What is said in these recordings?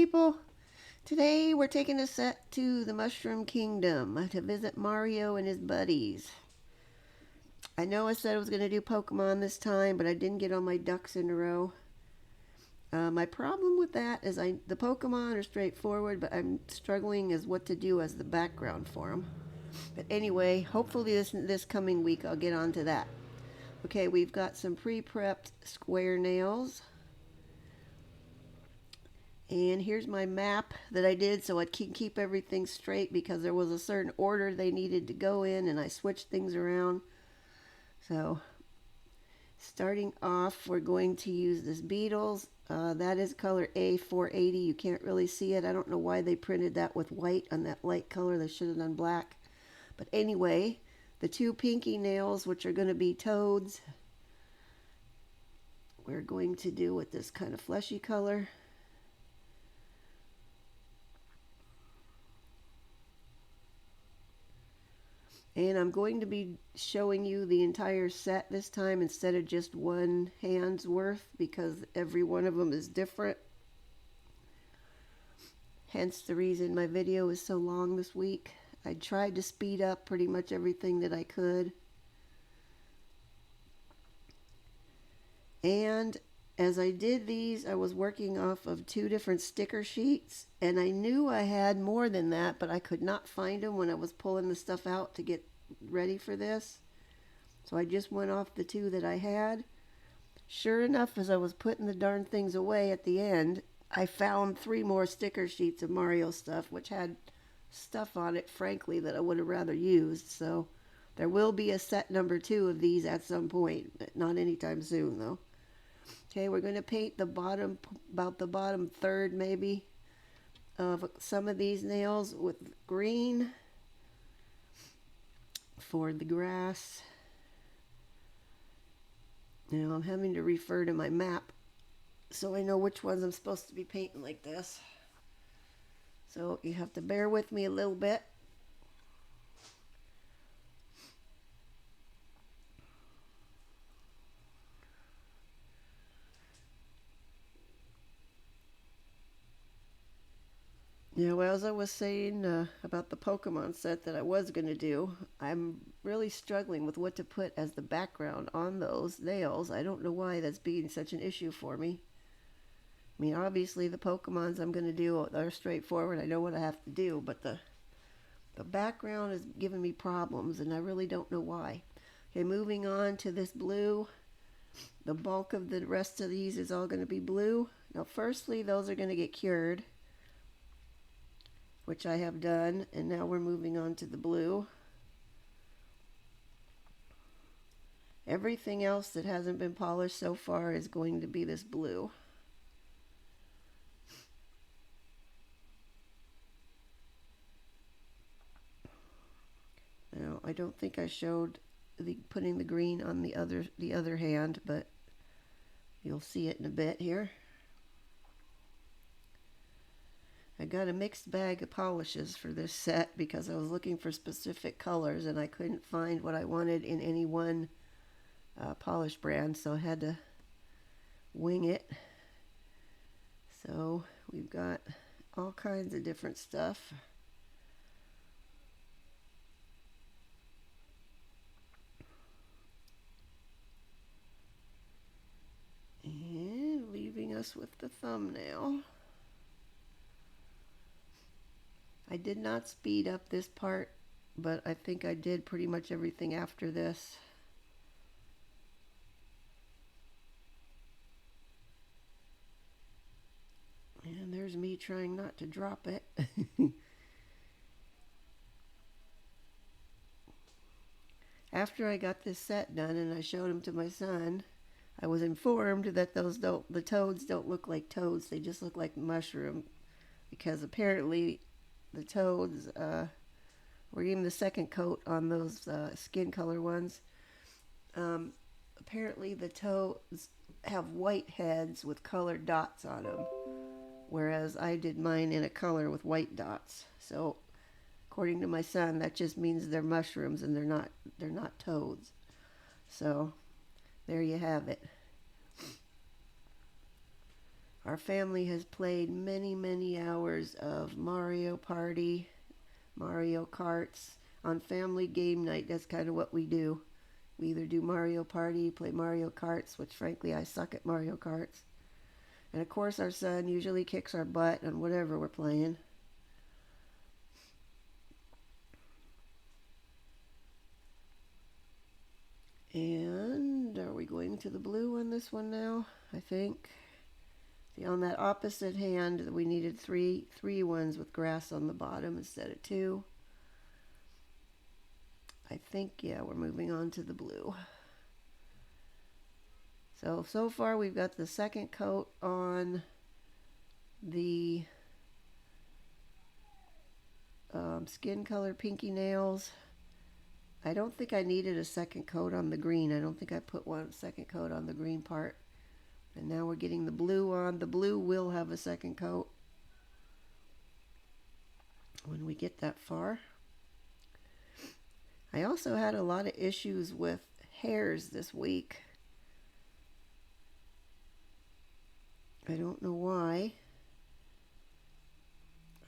people. Today we're taking a set to the Mushroom Kingdom to visit Mario and his buddies. I know I said I was going to do Pokemon this time, but I didn't get all my ducks in a row. My problem with that is the Pokemon are straightforward, but I'm struggling as what to do as the background for them. But anyway, hopefully this coming week I'll get onto that. Okay, we've got some pre-prepped square nails. And here's my map that I did so I can keep everything straight because there was a certain order they needed to go in and I switched things around. So starting off, we're going to use this Beetles. That is color A480. You can't really see it. I don't know why they printed that with white on that light color. They should have done black. But anyway, the two pinky nails, which are going to be toads, we're going to do with this kind of fleshy color. And I'm going to be showing you the entire set this time instead of just one hand's worth because every one of them is different. Hence the reason my video is so long this week. I tried to speed up pretty much everything that I could. And as I did these, I was working off of 2 different sticker sheets, and I knew I had more than that, but I could not find them when I was pulling the stuff out to get ready for this. So I just went off the 2 that I had. Sure enough, as I was putting the darn things away at the end, I found 3 more sticker sheets of Mario stuff, which had stuff on it, frankly, that I would have rather used. So there will be a set number 2 of these at some point, not anytime soon, though. Okay, we're going to paint the bottom, about the bottom third maybe, of some of these nails with green for the grass. Now I'm having to refer to my map so I know which ones I'm supposed to be painting like this. So you have to bear with me a little bit. Yeah, well, as I was saying about the Pokemon set that I was going to do, I'm really struggling with what to put as the background on those nails. I don't know why that's being such an issue for me. I mean, obviously the Pokemons I'm going to do are straightforward. I know what I have to do, but the background is giving me problems, and I really don't know why. Okay, moving on to this blue. The bulk of the rest of these is all going to be blue. Now, firstly, those are going to get cured, which I have done, and now we're moving on to the blue. Everything else that hasn't been polished so far is going to be this blue. Now, I don't think I showed putting the green on the other hand, but you'll see it in a bit here. I got a mixed bag of polishes for this set because I was looking for specific colors and I couldn't find what I wanted in any one polish brand, so I had to wing it. So we've got all kinds of different stuff. And leaving us with the thumbnail. I did not speed up this part, but I think I did pretty much everything after this. And there's me trying not to drop it. After I got this set done and I showed him to my son, I was informed that the toads don't look like toads, they just look like mushroom, because apparently the toads, or even the second coat on those skin color ones, apparently the toads have white heads with colored dots on them, whereas I did mine in a color with white dots. So according to my son, that just means they're mushrooms and they're not toads. So there you have it. our family has played many, many hours of Mario Party, Mario Karts. On family game night, that's kind of what we do. We either do Mario Party, play Mario Karts, which frankly I suck at Mario Karts. And of course our son usually kicks our butt on whatever we're playing. And are we going to the blue on this one now? I think. See, on that opposite hand, we needed three ones with grass on the bottom instead of two. I think, yeah, we're moving on to the blue. So far we've got the second coat on the skin color pinky nails. I don't think I needed a second coat on the green. I don't think I put one second coat on the green part. And now we're getting the blue on. The blue will have a second coat when we get that far. I also had a lot of issues with hairs this week. I don't know why.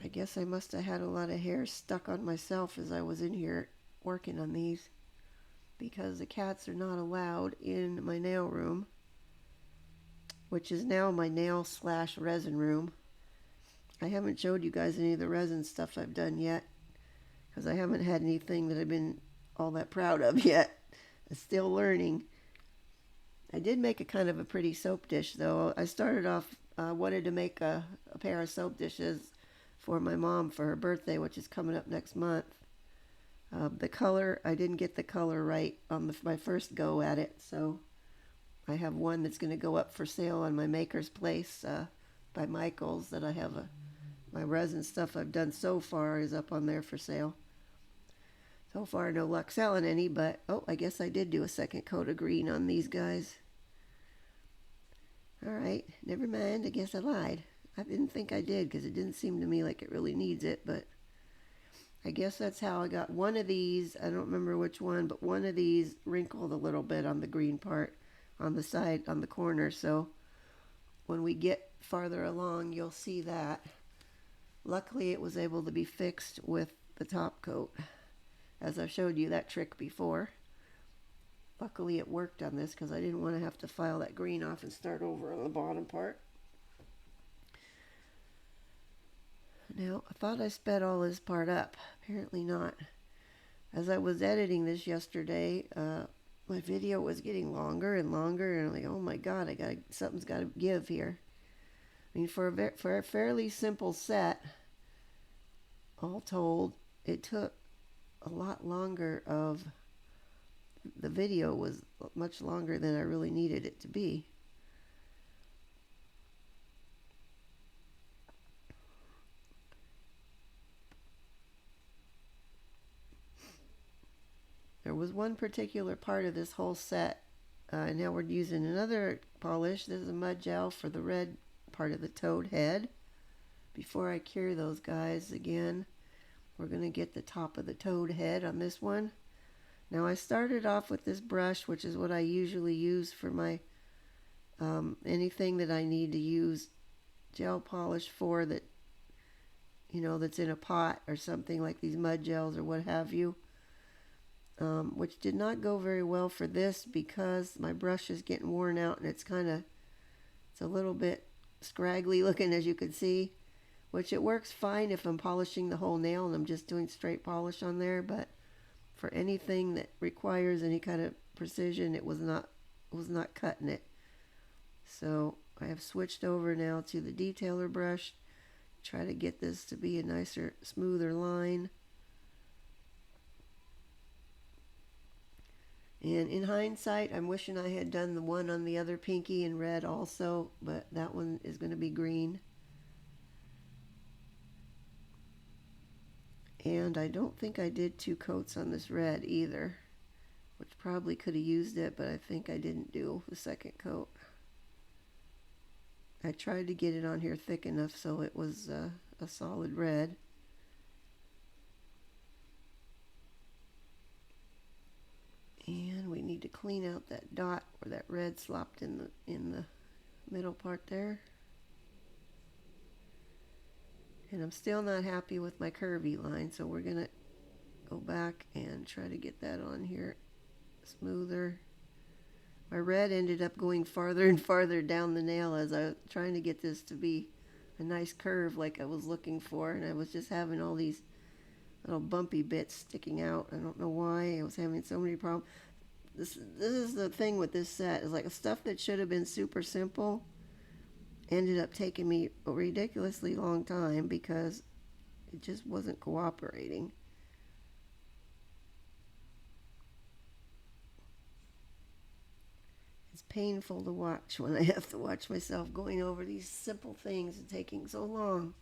I guess I must have had a lot of hair stuck on myself as I was in here working on these, because the cats are not allowed in my nail room, which is now my nail / resin room. I haven't showed you guys any of the resin stuff I've done yet, because I haven't had anything that I've been all that proud of yet. I'm still learning. I did make a kind of a pretty soap dish though. I started off, wanted to make a pair of soap dishes for my mom for her birthday, which is coming up next month. The color, I didn't get the color right on my first go at it, so I have one that's going to go up for sale on my Maker's Place by Michael's that I have my resin stuff I've done so far is up on there for sale. So far no luck selling any, but oh, I guess I did do a second coat of green on these guys. Alright, never mind, I guess I lied. I didn't think I did because it didn't seem to me like it really needs it, but I guess that's how I got one of these. I don't remember which one, but one of these wrinkled a little bit on the green part on the side, on the corner. So when we get farther along, you'll see that. Luckily, it was able to be fixed with the top coat, as I've showed you that trick before. Luckily, it worked on this because I didn't want to have to file that green off and start over on the bottom part. Now, I thought I sped all this part up. Apparently not. As I was editing this yesterday, my video was getting longer and longer, and I'm like, oh my god, something's got to give here. I mean, for a fairly simple set, all told, it took a lot longer of, the video was much longer than I really needed it to be. There was one particular part of this whole set, and now we're using another polish. This is a mud gel for the red part of the toad head. Before I cure those guys again, we're going to get the top of the toad head on this one. Now I started off with this brush, which is what I usually use for my anything that I need to use gel polish for, that, you know, that's in a pot or something like these mud gels or what have you. Which did not go very well for this because my brush is getting worn out and it's a little bit scraggly looking, as you can see, which it works fine if I'm polishing the whole nail and I'm just doing straight polish on there, but for anything that requires any kind of precision, it was not cutting it. So I have switched over now to the detailer brush, try to get this to be a nicer, smoother line. And in hindsight, I'm wishing I had done the one on the other pinky in red also, but that one is going to be green. And I don't think I did 2 coats on this red either, which probably could have used it, but I think I didn't do the second coat. I tried to get it on here thick enough so it was a solid red. And we need to clean out that dot where that red slopped in the middle part there. And I'm still not happy with my curvy line, so we're going to go back and try to get that on here smoother. My red ended up going farther and farther down the nail as I was trying to get this to be a nice curve like I was looking for, and I was just having all these little bumpy bits sticking out. I don't know why I was having so many problems. This is the thing with this set, is like stuff that should have been super simple ended up taking me a ridiculously long time because it just wasn't cooperating. It's painful to watch when I have to watch myself going over these simple things and taking so long.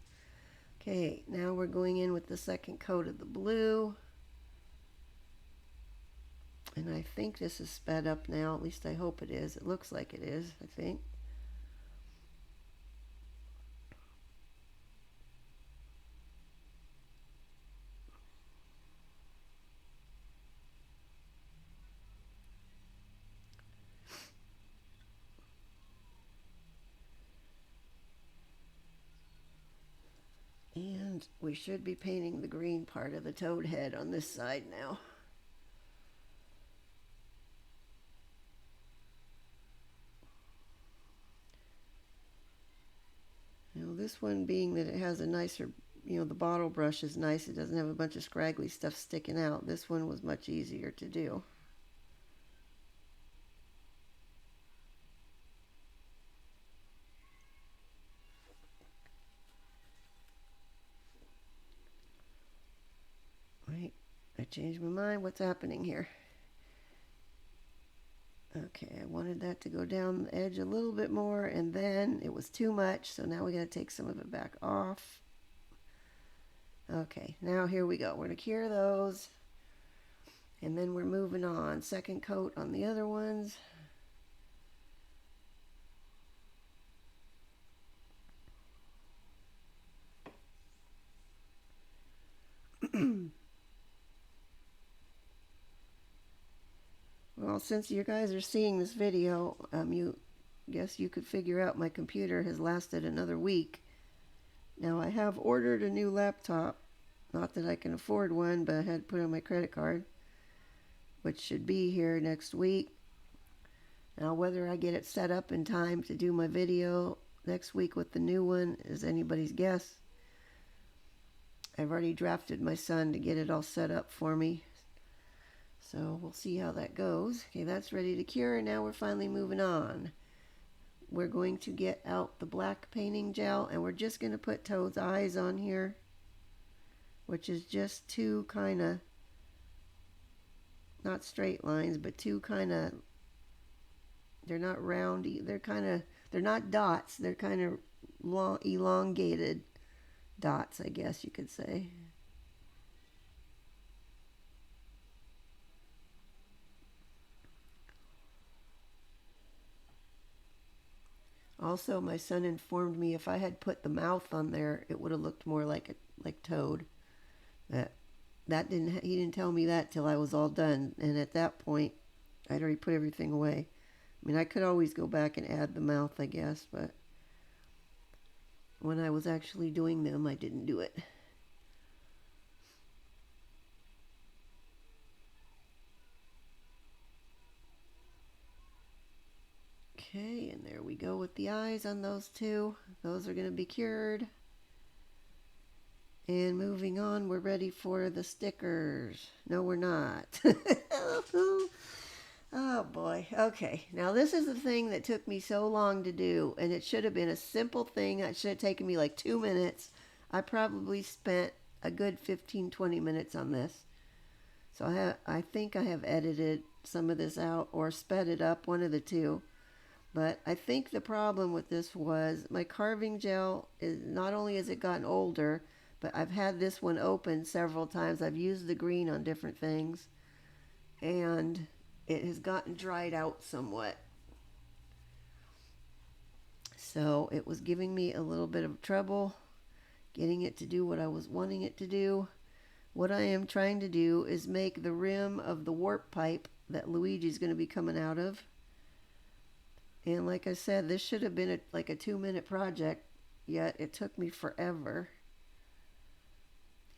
Okay, now we're going in with the second coat of the blue. And I think this is sped up now, at least I hope it is. It looks like it is, I think. And we should be painting the green part of the toad head on this side now. Now this one, being that it has a nicer, the bottle brush is nice. It doesn't have a bunch of scraggly stuff sticking out. This one was much easier to do. Wait, I changed my mind. What's happening here? Okay, I wanted that to go down the edge a little bit more, and then it was too much, so now we got to take some of it back off. Okay, now here we go. We're going to cure those, and then we're moving on. Second coat on the other ones. Well, since you guys are seeing this video, you guess you could figure out my computer has lasted another week. Now I have ordered a new laptop. Not that I can afford one, but I had to put on my credit card, which should be here next week. Now whether I get it set up in time to do my video next week with the new one is anybody's guess. I've already drafted my son to get it all set up for me. So we'll see how that goes. Okay, that's ready to cure. Now we're finally moving on. We're going to get out the black painting gel, and we're just going to put Toad's eyes on here, which is just two kind of, not straight lines, but two kind of, they're not round, they're not dots, they're kind of long, elongated dots, I guess you could say. Also, my son informed me if I had put the mouth on there, it would have looked more like Toad. He didn't tell me that till I was all done, and at that point, I'd already put everything away. I mean, I could always go back and add the mouth, I guess, but when I was actually doing them, I didn't do it. Okay, and there we go with the eyes on those two. Those are going to be cured. And moving on, we're ready for the stickers. No, we're not. Oh boy. Okay, now this is the thing that took me so long to do, and it should have been a simple thing. It should have taken me like 2 minutes. I probably spent a good 15-20 minutes on this. So I think I have edited some of this out or sped it up, one of the two. But I think the problem with this was my carving gel is not only has it gotten older, but I've had this one open several times. I've used the green on different things, and it has gotten dried out somewhat. So it was giving me a little bit of trouble getting it to do what I was wanting it to do. What I am trying to do is make the rim of the warp pipe that Luigi's going to be coming out of. And like I said, this should have been like a 2-minute project, yet it took me forever.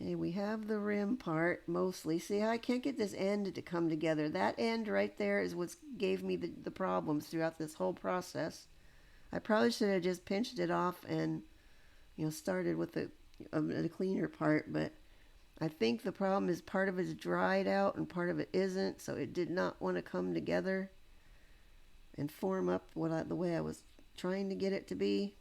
Okay, we have the rim part mostly. See, I can't get this end to come together. That end right there is what gave me the problems throughout this whole process. I probably should have just pinched it off and, started with the cleaner part, but I think the problem is part of it is dried out and part of it isn't, so it did not want to come together and form up the way I was trying to get it to be.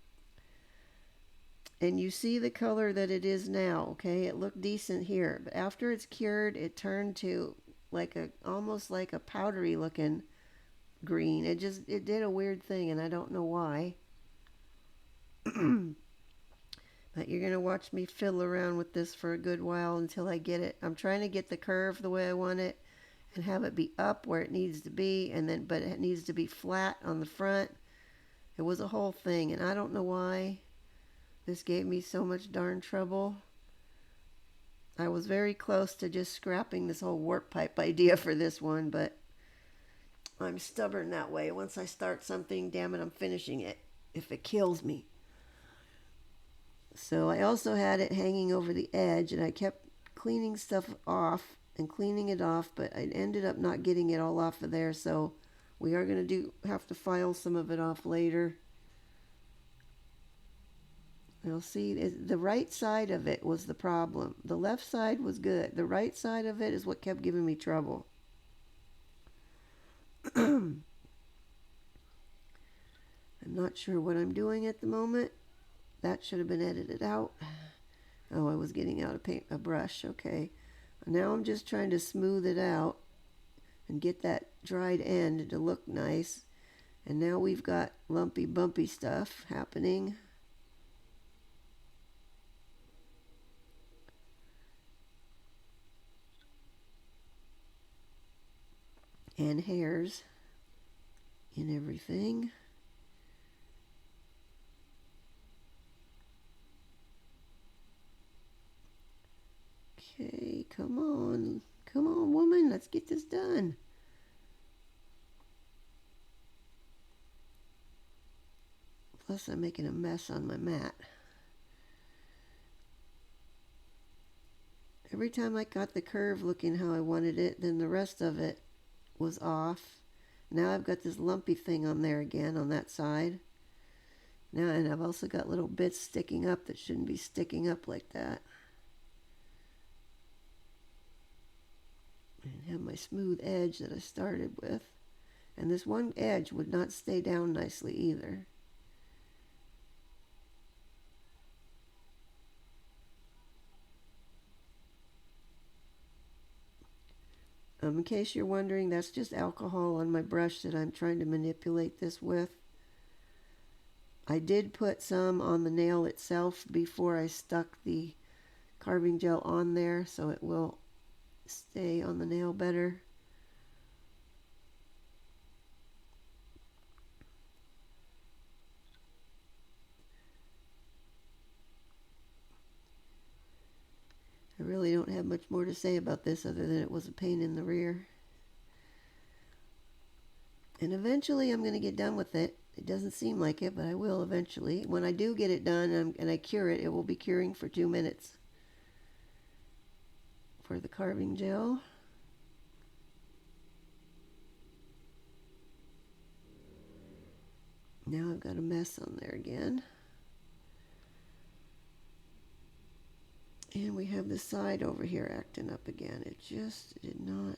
And you see the color that it is now, okay? It looked decent here, but after it's cured, it turned to almost like a powdery looking green. It did a weird thing, and I don't know why. But you're going to watch me fiddle around with this for a good while until I get it. I'm trying to get the curve the way I want it and have it be up where it needs to be, but it needs to be flat on the front. It was a whole thing, and I don't know why this gave me so much darn trouble. I was very close to just scrapping this whole warp pipe idea for this one, but I'm stubborn that way. Once I start something, damn it, I'm finishing it, if it kills me. So I also had it hanging over the edge, and I kept cleaning stuff off and cleaning it off, but I ended up not getting it all off of there, so we are going to have to file some of it off later. You'll see the right side of it was the problem. The left side was good. The right side of it is what kept giving me trouble. I'm not sure what I'm doing at the moment. That should have been edited out. Oh, I was getting out a brush. Okay. Now I'm just trying to smooth it out and get that dried end to look nice. And now we've got lumpy, bumpy stuff happening. And hairs in everything. Okay, come on, woman, let's get this done. Plus I'm making a mess on my mat. Every time I got the curve looking how I wanted it, then the rest of it was off. Now I've got this lumpy thing on there again on that side. Now, and I've also got little bits sticking up that shouldn't be sticking up like that. And have my smooth edge that I started with. And this one edge would not stay down nicely either. In case you're wondering, that's just alcohol on my brush that I'm trying to manipulate this with. I did put some on the nail itself before I stuck the carving gel on there, so it will stay on the nail better. I really don't have much more to say about this other than it was a pain in the rear. And eventually I'm going to get done with it. It doesn't seem like it, but I will eventually. When I do get it done and I cure it, it will be curing for 2 minutes for the carving gel. Now I've got a mess on there again. And we have the side over here acting up again. It just did not.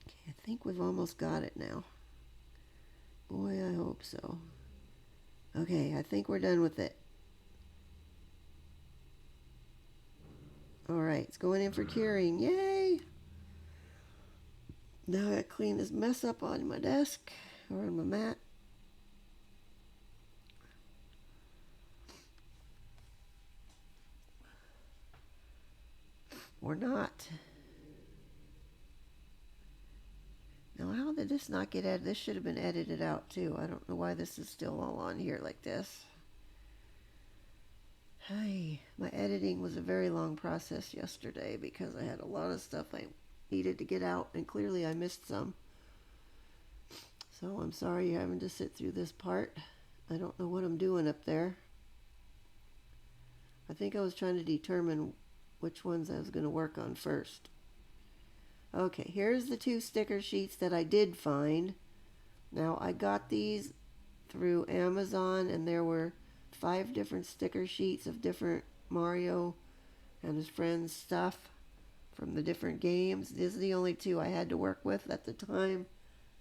Okay, I think we've almost got it now. Boy, I hope so. Okay, I think we're done with it. Alright, it's going in for curing. Yay! Now I gotta clean this mess up on my desk or on my mat. Or not. Now, how did this not get edited? This should have been edited out too. I don't know why this is still all on here like this. Hi, my editing was a very long process yesterday because I had a lot of stuff I needed to get out, and clearly I missed some. So I'm sorry you're having to sit through this part. I don't know what I'm doing up there. I think I was trying to determine which ones I was going to work on first. Okay, here's the 2 sticker sheets that I did find. Now, I got these through Amazon, and there were 5 different sticker sheets of different Mario and his friends' stuff from the different games. These are the only 2 I had to work with at the time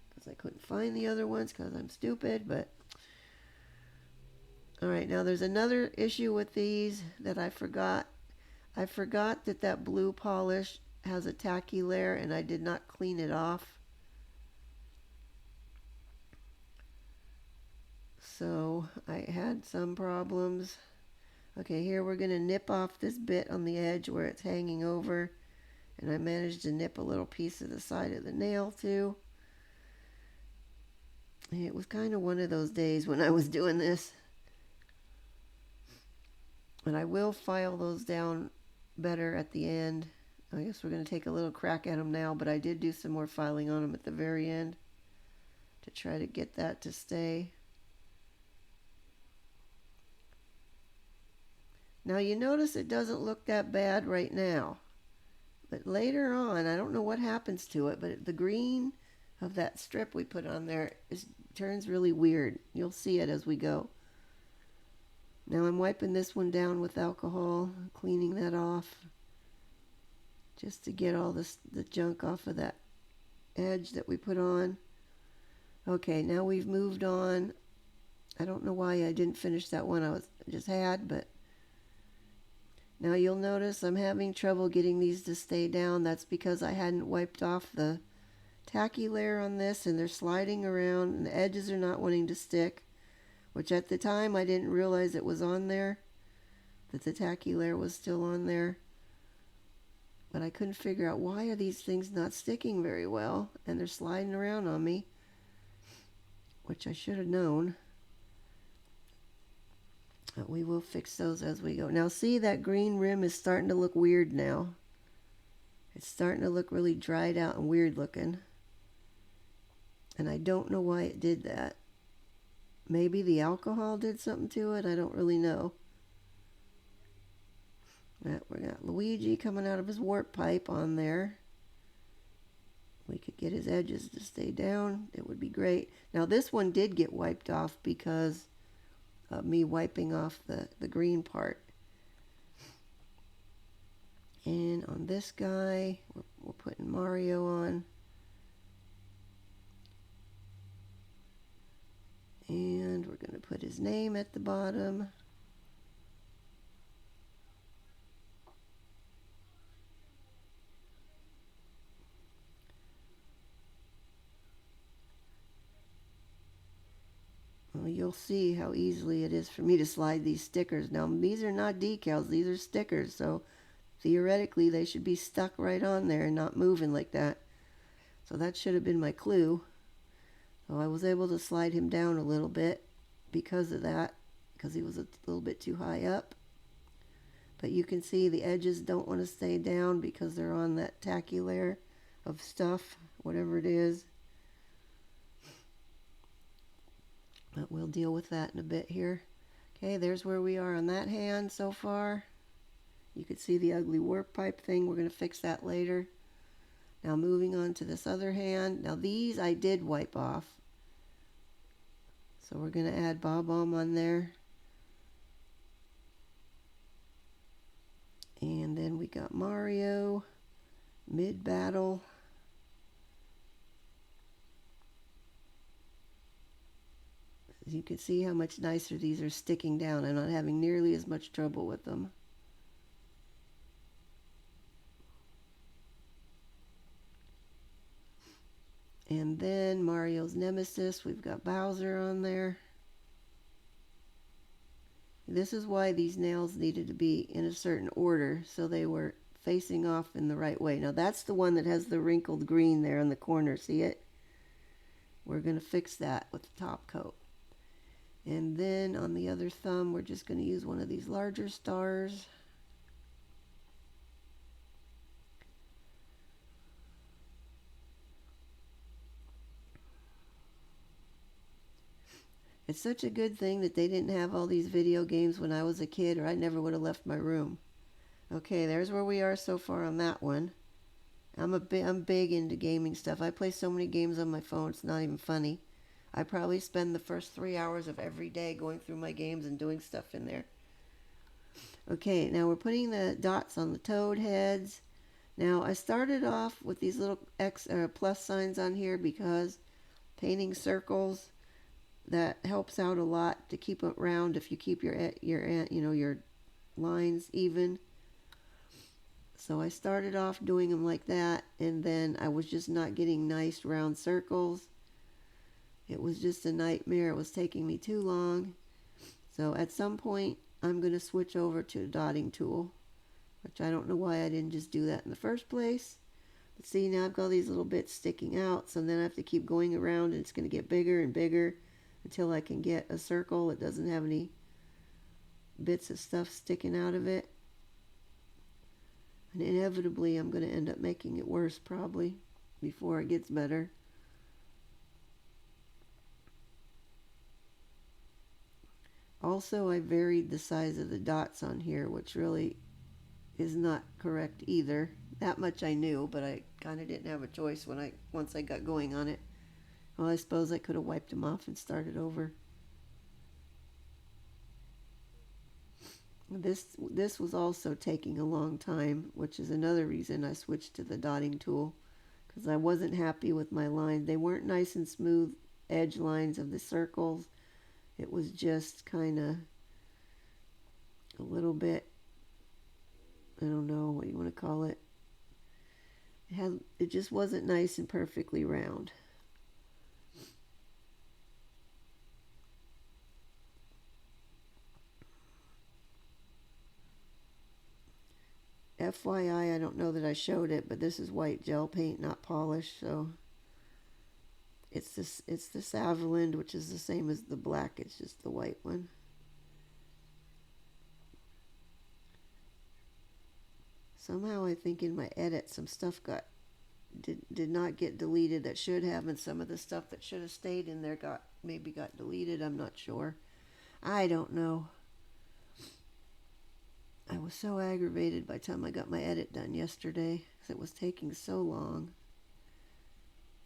because I couldn't find the other ones because I'm stupid, but alright, now there's another issue with these that I forgot. I forgot that that blue polish has a tacky layer and I did not clean it off. So I had some problems. Okay, here we're going to nip off this bit on the edge where it's hanging over. And I managed to nip a little piece of the side of the nail too. It was kind of one of those days when I was doing this. And I will file those down better at the end. I guess we're going to take a little crack at them now, but I did do some more filing on them at the very end to try to get that to stay. Now you notice it doesn't look that bad right now. But later on, I don't know what happens to it, but the green of that strip we put on there turns really weird. You'll see it as we go. Now I'm wiping this one down with alcohol, cleaning that off, just to get all the junk off of that edge that we put on. Okay, now we've moved on. I don't know why I didn't finish that one I just had, but now you'll notice I'm having trouble getting these to stay down. That's because I hadn't wiped off the tacky layer on this, and they're sliding around and the edges are not wanting to stick, which at the time I didn't realize it was on there, that the tacky layer was still on there. But I couldn't figure out why are these things not sticking very well, and they're sliding around on me, which I should have known. But we will fix those as we go. Now see, that green rim is starting to look weird now. It's starting to look really dried out and weird looking. And I don't know why it did that. Maybe the alcohol did something to it. I don't really know. We got Luigi coming out of his warp pipe on there. We could get his edges to stay down. It would be great. Now this one did get wiped off because me wiping off the green part. And on this guy, we're putting Mario on. And we're going to put his name at the bottom. Well, you'll see how easily it is for me to slide these stickers. Now, these are not decals, these are stickers, so theoretically they should be stuck right on there and not moving like that. So that should have been my clue. So I was able to slide him down a little bit because of that, because he was a little bit too high up. But you can see the edges don't want to stay down because they're on that tacky layer of stuff, whatever it is. But we'll deal with that in a bit here. Okay, there's where we are on that hand so far. You can see the ugly warp pipe thing. We're going to fix that later. Now moving on to this other hand. Now these I did wipe off. So we're going to add Bob-omb on there. And then we got Mario mid-battle. As you can see how much nicer these are sticking down. I'm not having nearly as much trouble with them. And then Mario's nemesis, we've got Bowser on there. This is why these nails needed to be in a certain order, so they were facing off in the right way. Now that's the one that has the wrinkled green there in the corner, see it? We're going to fix that with the top coat. And then on the other thumb, we're just going to use one of these larger stars. It's such a good thing that they didn't have all these video games when I was a kid, or I never would have left my room. Okay, there's where we are so far on that one. I'm big into gaming stuff. I play so many games on my phone, it's not even funny. I probably spend the first 3 hours of every day going through my games and doing stuff in there. Okay, now we're putting the dots on the toad heads. Now I started off with these little plus signs on here because painting circles, that helps out a lot to keep it round if you keep your lines even. So I started off doing them like that, and then I was just not getting nice round circles. It was just a nightmare. It was taking me too long. So at some point I'm going to switch over to a dotting tool, which I don't know why I didn't just do that in the first place. But see, now I've got these little bits sticking out, so then I have to keep going around, and it's going to get bigger and bigger until I can get a circle that doesn't have any bits of stuff sticking out of it. And inevitably I'm going to end up making it worse probably before it gets better. Also, I varied the size of the dots on here, which really is not correct either. That much I knew, but I kind of didn't have a choice once I got going on it. Well, I suppose I could have wiped them off and started over. This was also taking a long time, which is another reason I switched to the dotting tool, because I wasn't happy with my lines. They weren't nice and smooth edge lines of the circles. It was just kind of a little bit, I don't know what you want to call it. It just wasn't nice and perfectly round. FYI, I don't know that I showed it, but this is white gel paint, not polish, so it's the Saviland, which is the same as the black, it's just the white one. Somehow I think in my edit some stuff did not get deleted that should have, and some of the stuff that should have stayed in there maybe got deleted. I'm not sure. I don't know. I was so aggravated by the time I got my edit done yesterday because it was taking so long.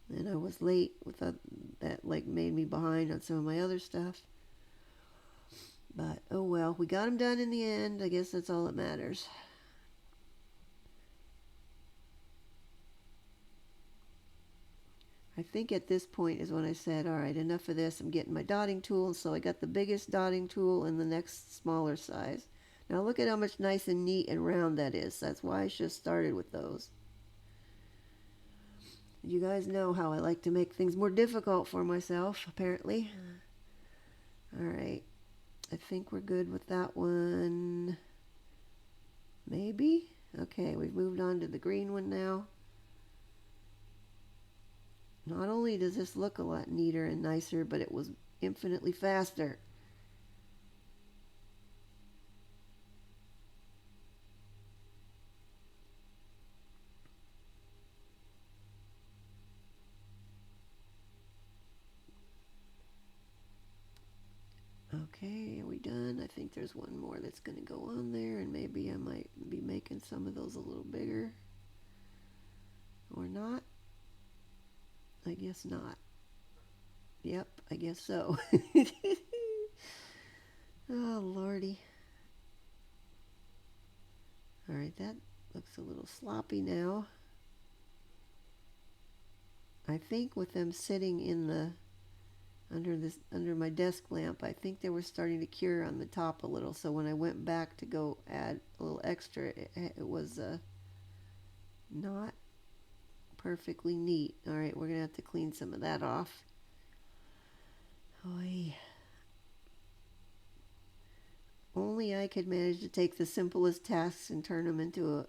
And I was late with that made me behind on some of my other stuff. But oh well, we got them done in the end. I guess that's all that matters. I think at this point is when I said, all right, enough of this. I'm getting my dotting tool. So I got the biggest dotting tool and the next smaller size. Now look at how much nice and neat and round that is. That's why I should have started with those. You guys know how I like to make things more difficult for myself, apparently. Alright. I think we're good with that one. Maybe? Okay, we've moved on to the green one now. Not only does this look a lot neater and nicer, but it was infinitely faster. Okay, are we done? I think there's one more that's going to go on there, and maybe I might be making some of those a little bigger. Or not. I guess not. Yep, I guess so. Oh, lordy. Alright, that looks a little sloppy now. I think with them sitting in the under my desk lamp, I think they were starting to cure on the top a little, so when I went back to go add a little extra, it was not perfectly neat. Alright, we're gonna have to clean some of that off. Oy. Only I could manage to take the simplest tasks and turn them into a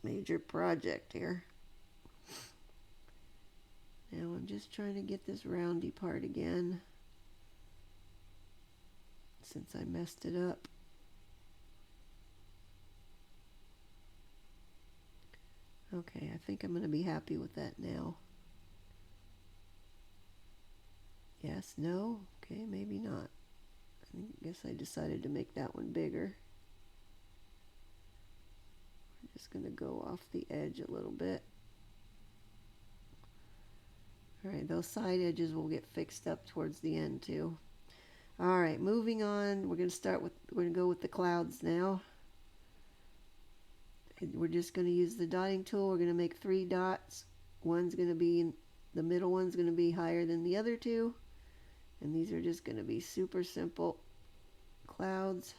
major project here. Now I'm just trying to get this roundy part again, since I messed it up. Okay, I think I'm going to be happy with that now. Yes, no? Okay, maybe not. I guess I decided to make that one bigger. We're just going to go off the edge a little bit. Alright, those side edges will get fixed up towards the end too. Alright, moving on. We're going to go with the clouds now. We're just going to use the dotting tool. We're going to make 3 dots. The middle one's going to be higher than the other two. And these are just going to be super simple clouds.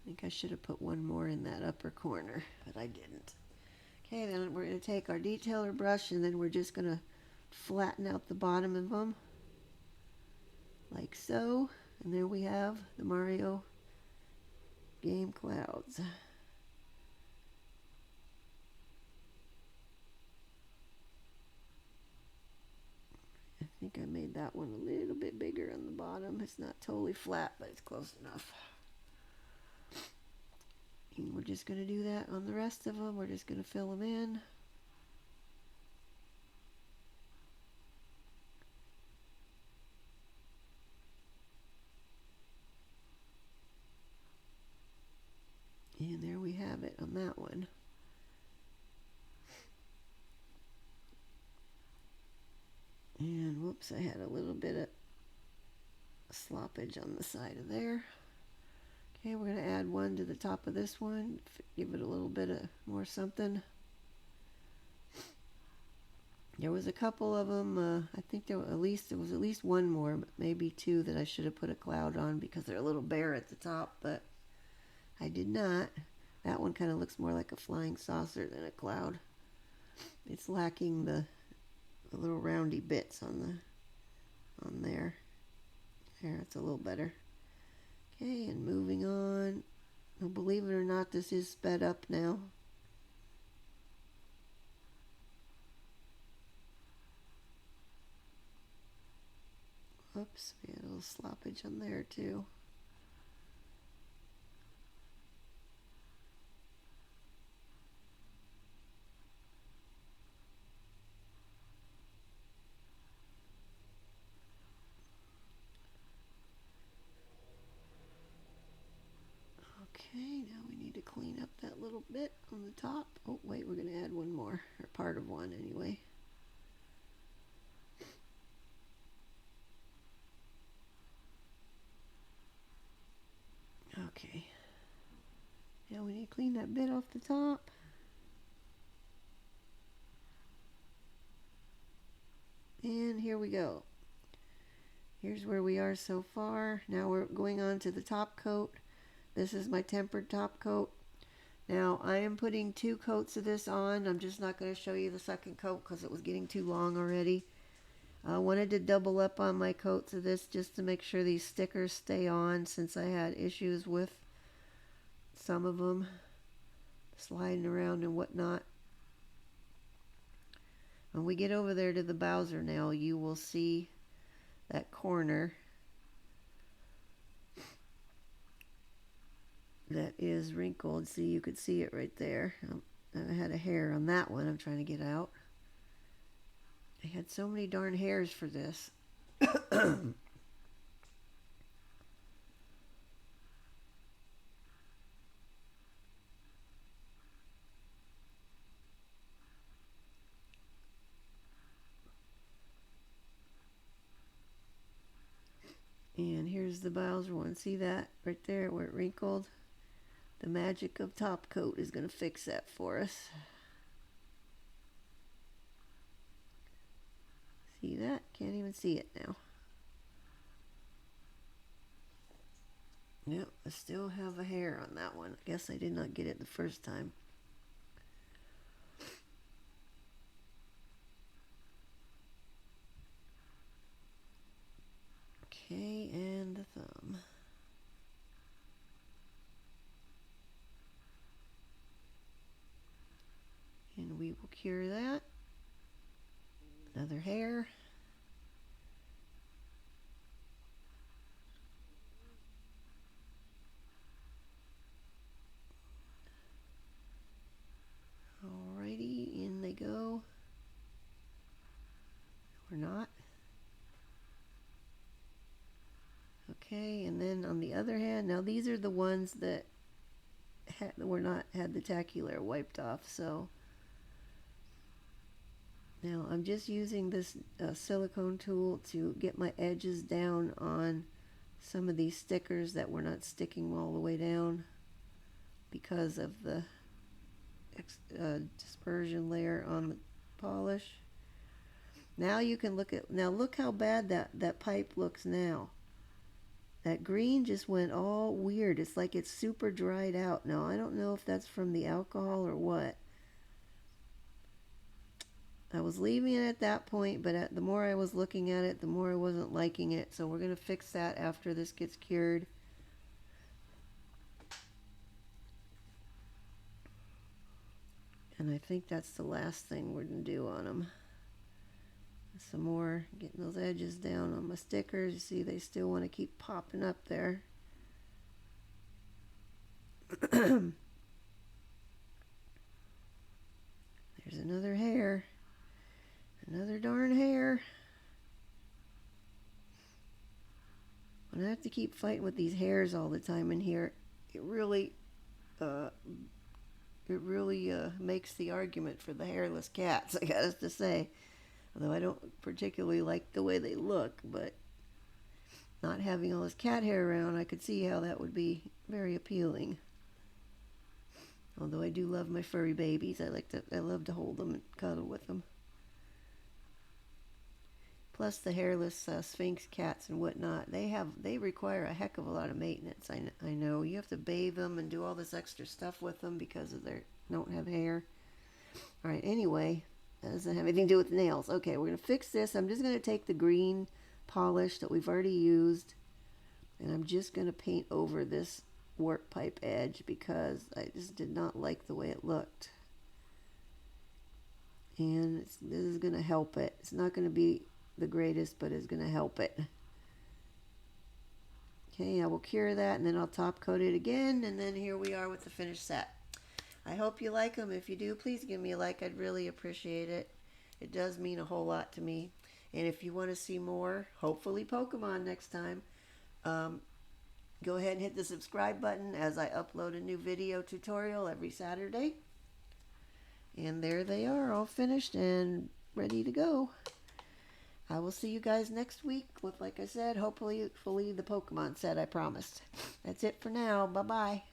I think I should have put one more in that upper corner, but I didn't. Okay, then we're going to take our detailer brush and then we're just going to flatten out the bottom of them like so. And there we have the Mario game clouds. I think I made that one a little bit bigger on the bottom. It's not totally flat, but it's close enough. And we're just going to do that on the rest of them. We're just going to fill them in. And there we have it on that one. And whoops, I had a little bit of sloppage on the side of there. Okay, we're going to add one to the top of this one, give it a little bit of more something. There was a couple of them, I think there was at least one more, but maybe 2 that I should have put a cloud on because they're a little bare at the top, but I did not. That one kind of looks more like a flying saucer than a cloud. It's lacking the little roundy bits on there. There, it's a little better. Okay, and moving on. Now, believe it or not, this is sped up now. Oops, we had a little sloppage on there too. Okay, now we need to clean up that little bit on the top. Oh, wait, we're going to add one more, or part of one anyway. Okay. Now we need to clean that bit off the top. And here we go. Here's where we are so far. Now we're going on to the top coat. This is my tempered top coat. Now I am putting 2 coats of this on. I'm just not going to show you the second coat because it was getting too long already. I wanted to double up on my coats of this just to make sure these stickers stay on, since I had issues with some of them sliding around and whatnot. When we get over there to the Bowser nail, you will see that corner that is wrinkled. See, you could see it right there. I had a hair on that one I'm trying to get out. I had so many darn hairs for this. And here's the Bowser one. See that right there where it wrinkled? The magic of top coat is going to fix that for us. See that? Can't even see it now. Yep, I still have a hair on that one. I guess I did not get it the first time. Okay, and the thumb. And we will cure that. Another hair. Alrighty, in they go. Or not. Okay, and then on the other hand, now these are the ones that had the tacky-layer wiped off, so now I'm just using this silicone tool to get my edges down on some of these stickers that were not sticking all the way down because of the dispersion layer on the polish. Now you can look how bad that pipe looks now. That green just went all weird. It's like it's super dried out. Now I don't know if that's from the alcohol or what. I was leaving it at that point, but the more I was looking at it, the more I wasn't liking it. So we're going to fix that after this gets cured. And I think that's the last thing we're going to do on them. Some more, getting those edges down on my stickers. You see they still want to keep popping up there. There's another hair. Another darn hair. When I have to keep fighting with these hairs all the time in here, it really makes the argument for the hairless cats, I gotta to say. Although I don't particularly like the way they look, but not having all this cat hair around, I could see how that would be very appealing. Although I do love my furry babies. I love to hold them and cuddle with them. Plus the hairless Sphinx cats and whatnot, they require a heck of a lot of maintenance. I know you have to bathe them and do all this extra stuff with them because of their don't have hair. All right, anyway, that doesn't have anything to do with nails. Okay, we're gonna fix this. I'm just gonna take the green polish that we've already used, and I'm just gonna paint over this warp pipe edge because I just did not like the way it looked. And this is gonna help it. It's not gonna be the greatest, but it's going to help it. Okay, I will cure that and then I'll top coat it again, and then here we are with the finished set. I hope you like them. If you do, please give me a like. I'd really appreciate it. It does mean a whole lot to me. And if you want to see more, hopefully Pokemon next time, go ahead and hit the subscribe button as I upload a new video tutorial every Saturday. And there they are, all finished and ready to go. I will see you guys next week with, like I said, hopefully the Pokemon set I promised. That's it for now. Bye-bye.